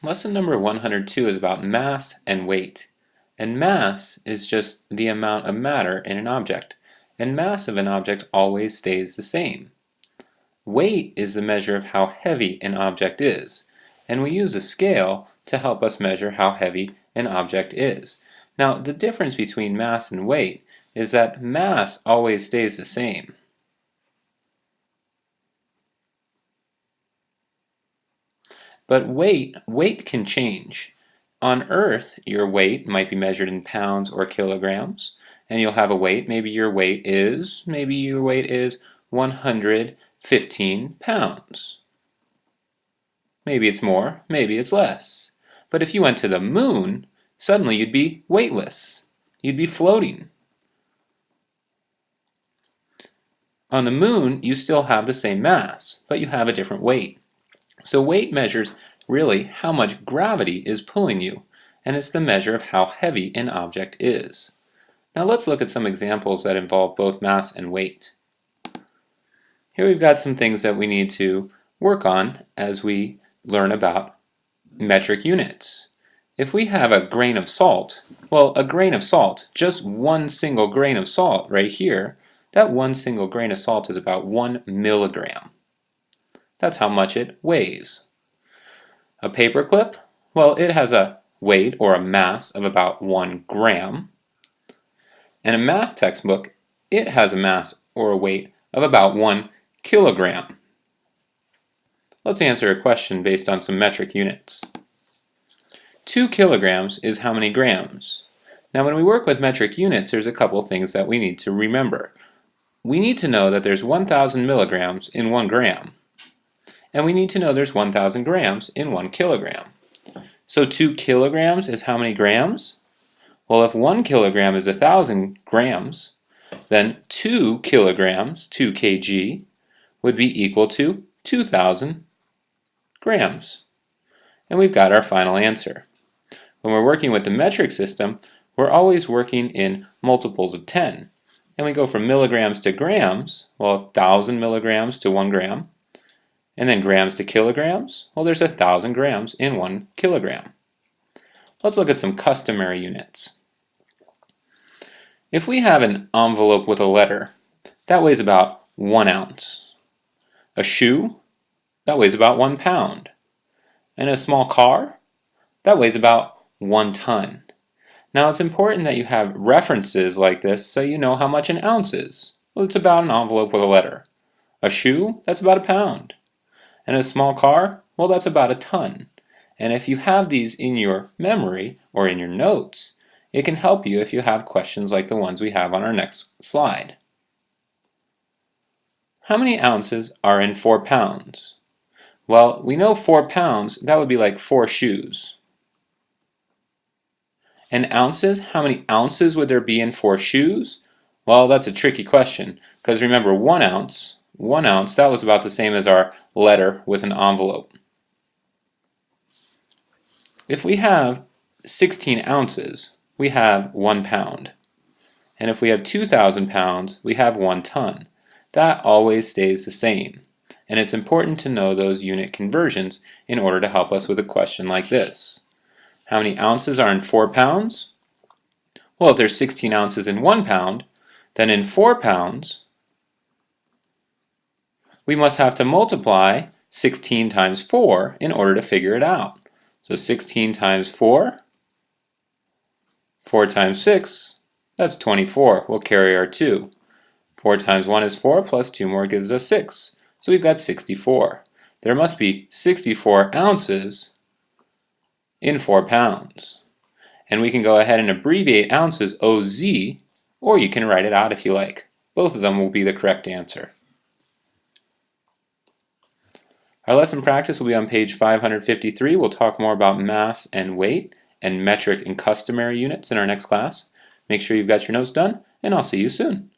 Lesson number 102 is about mass and weight. And mass is just the amount of matter in an object. And mass of an object always stays the same. Weight is the measure of how heavy an object is. And we use a scale to help us measure how heavy an object is. Now, the difference between mass and weight is that mass always stays the same. But weight can change. On Earth, your weight might be measured in pounds or kilograms, and you'll have a weight. Maybe your weight is 115 pounds. Maybe it's more, maybe it's less. But if you went to the moon, suddenly you'd be weightless. You'd be floating. On the moon, you still have the same mass, but you have a different weight. So weight measures really how much gravity is pulling you, and it's the measure of how heavy an object is. Now let's look at some examples that involve both mass and weight. Here we've got some things that we need to work on as we learn about metric units. If we have a grain of salt, well, a grain of salt, just one single grain of salt right here, that one single grain of salt is about 1 milligram. That's how much it weighs. A paper clip, well, it has a weight or a mass of about 1 gram. And a math textbook, it has a mass or a weight of about 1 kilogram. Let's answer a question based on some metric units. 2 kilograms is how many grams? Now when we work with metric units, there's a couple things that we need to remember. We need to know that there's 1,000 milligrams in 1 gram. And we need to know there's 1,000 grams in 1 kilogram. So 2 kilograms is how many grams? Well, if 1 kilogram is 1,000 grams, then 2 kilograms, 2 kg, would be equal to 2,000 grams. And we've got our final answer. When we're working with the metric system, we're always working in multiples of 10. And we go from milligrams to grams, well, 1,000 milligrams to 1 gram. And then grams to kilograms, well, there's 1,000 grams in 1 kilogram. Let's look at some customary units. If we have an envelope with a letter, that weighs about 1 ounce. A shoe, that weighs about 1 pound. And a small car, that weighs about 1 ton. Now it's important that you have references like this so you know how much an ounce is. Well, it's about an envelope with a letter. A shoe, that's about 1 pound. And a small car, well, that's about 1 ton. And if you have these in your memory or in your notes, it can help you if you have questions like the ones we have on our next slide. How many ounces are in 4 pounds? Well, we know 4 pounds, that would be like 4 shoes. And ounces, how many ounces would there be in 4 shoes? Well, that's a tricky question, because remember 1 ounce, that was about the same as our letter with an envelope. If we have 16 ounces, we have 1 pound. And if we have 2,000 pounds, we have 1 ton. That always stays the same. And it's important to know those unit conversions in order to help us with a question like this. How many ounces are in 4 pounds? Well, if there's 16 ounces in 1 pound, then in 4 pounds, we must have to multiply 16 times 4 in order to figure it out. So 16 times 4, 4 times 6, that's 24. We'll carry our 2. 4 times 1 is 4, plus 2 more gives us 6. So we've got 64. There must be 64 ounces in 4 pounds. And we can go ahead and abbreviate ounces OZ, or you can write it out if you like. Both of them will be the correct answer. Our lesson practice will be on page 553. We'll talk more about mass and weight and metric and customary units in our next class. Make sure you've got your notes done, and I'll see you soon.